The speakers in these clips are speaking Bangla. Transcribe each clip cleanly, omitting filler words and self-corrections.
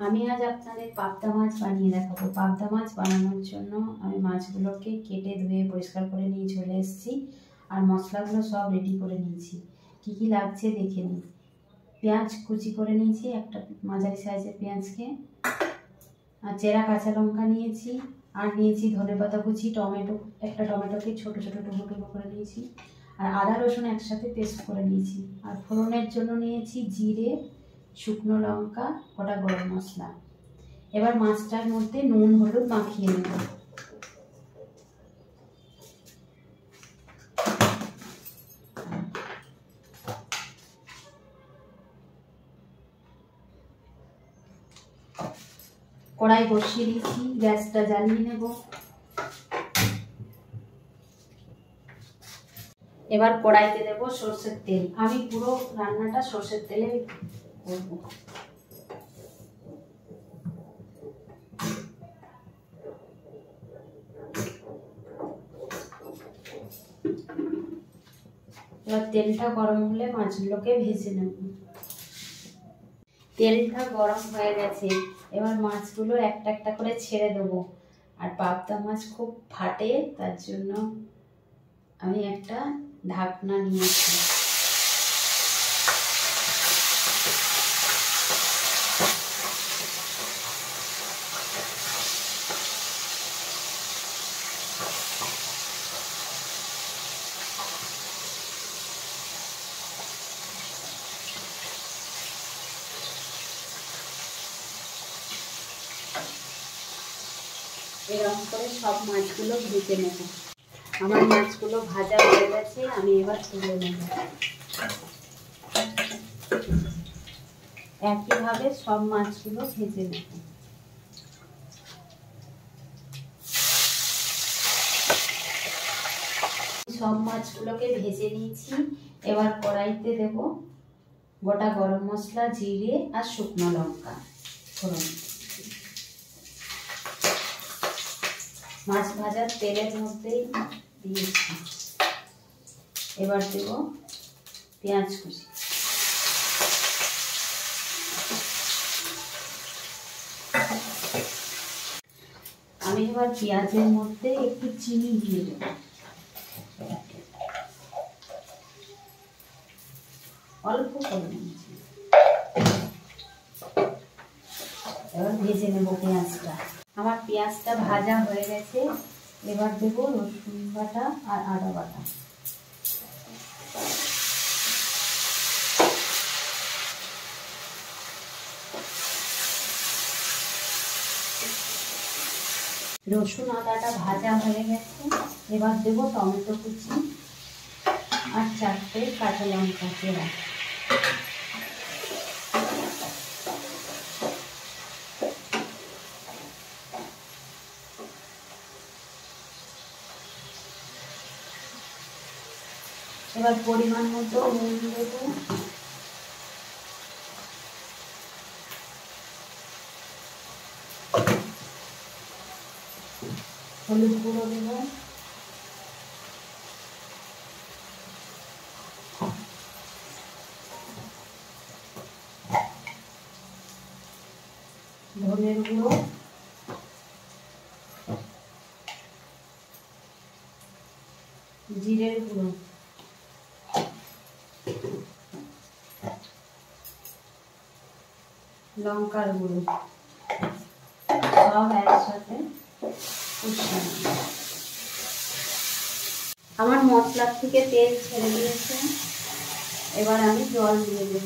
আমি আজ আপনাদের পাবদা মাছ বানিয়ে দেখাবো। পাবদা মাছ বানানোর জন্য আমি মাছগুলোকে কেটে ধুয়ে পরিষ্কার করে নিয়ে চলে এসেছি, আর মশলাগুলো সব রেডি করে নিয়েছি। কি কি লাগছে দেখে নিই। পেঁয়াজ কুচি করে নিয়েছি, একটা মাঝারি সাইজের পেঁয়াজকে, আর চেরা কাঁচা লঙ্কা নিয়েছি, আর নিয়েছি ধনেপাতা কুচি, টমেটো, একটা টমেটোকে ছোট ছোট টুকরো টুকরো করে নিয়েছি, আর আদা রসুন একসাথে পেস্ট করে নিয়েছি। আর ফোড়নের জন্য নিয়েছি জিরে, শুকনো লঙ্কা, গোটা গরম মশলা। এবার মাছটার মধ্যে নুন হলুদ মাখিয়ে নেব। কড়াই বসিয়ে দিয়েছি, গ্যাসটা জ্বালিয়ে নেব। এবার কড়াইতে দেব সরষের তেল। আমি পুরো রান্নাটা সরষের তেলে করব। এবার তেলটা গরম হলে মাছগুলোকে ভেজে নেব। তেলটা গরম হয়ে গেছে, এবার মাছগুলো একটা একটা করে ছেড়ে দেবো। আর পাবদা মাছ খুব ফাটে, তার জন্য আমি একটা ঢাকনা নিয়েছি। এরকম করে সব মাছগুলো ভেজে নেব। আমার মাছগুলো ভাজা হয়ে গেছে, আমি এবার তুলে নেব। একইভাবে সব মাছগুলো ভেজে নেব। সব মাছগুলোকে ভেজে নিয়েছি। এবার কড়াইতে দেব গোটা গরম মশলা, জিরে আর শুকনো লঙ্কা ফোড়ন। মাছ ভাজার তেলের মধ্যেই দিয়েছি। এবার দেব পেঁয়াজ কুচি। আমি এবার পেঁয়াজের মধ্যে একটু চিনি দিয়ে দেব। অল্প করে নিয়েছি। এবার ভেজে নেব পেঁয়াজটা। আমার পেঁয়াজটা ভাজা হয়ে গেছে, এবার দেব রসুন বাটা আর আদা বাটা। রসুন আদাটা ভাজা হয়ে গেছে, এবার দেব টমেটো কুচি আর 4টে কাঁচা লঙ্কা চেরা। এবার পরিমাণ মতো নুন দেব, হলুদ গুঁড়ো দেব, ধনের গুঁড়ো, জিরের গুঁড়ো, লঙ্কার গুঁড়ো, সব একসাথে কষিয়ে নেব। আমার মশলার থেকে তেল ছেড়ে দিয়েছে, এবার আমি জল দিয়ে দেব।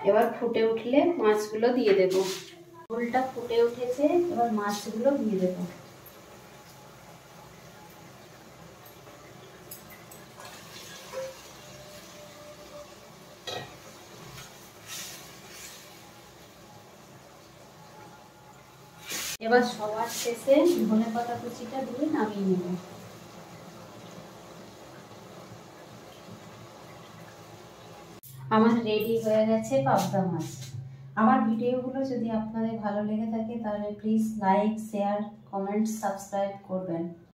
এবার ফুটে উঠলে মাছগুলো দিয়ে দেব। ঝোলটা ফুটে উঠেছে, এবার মাছগুলো দিয়ে দেব। এবার সবার শেষে ধনেপাতা কুচিটা দিয়ে নামিয়ে নেব। আমার রেডি হয়ে গেছে পাবদা মাছ। আমার ভিডিওগুলো যদি আপনাদের ভালো লেগে থাকে তাহলে please like, share, comment, subscribe করবেন।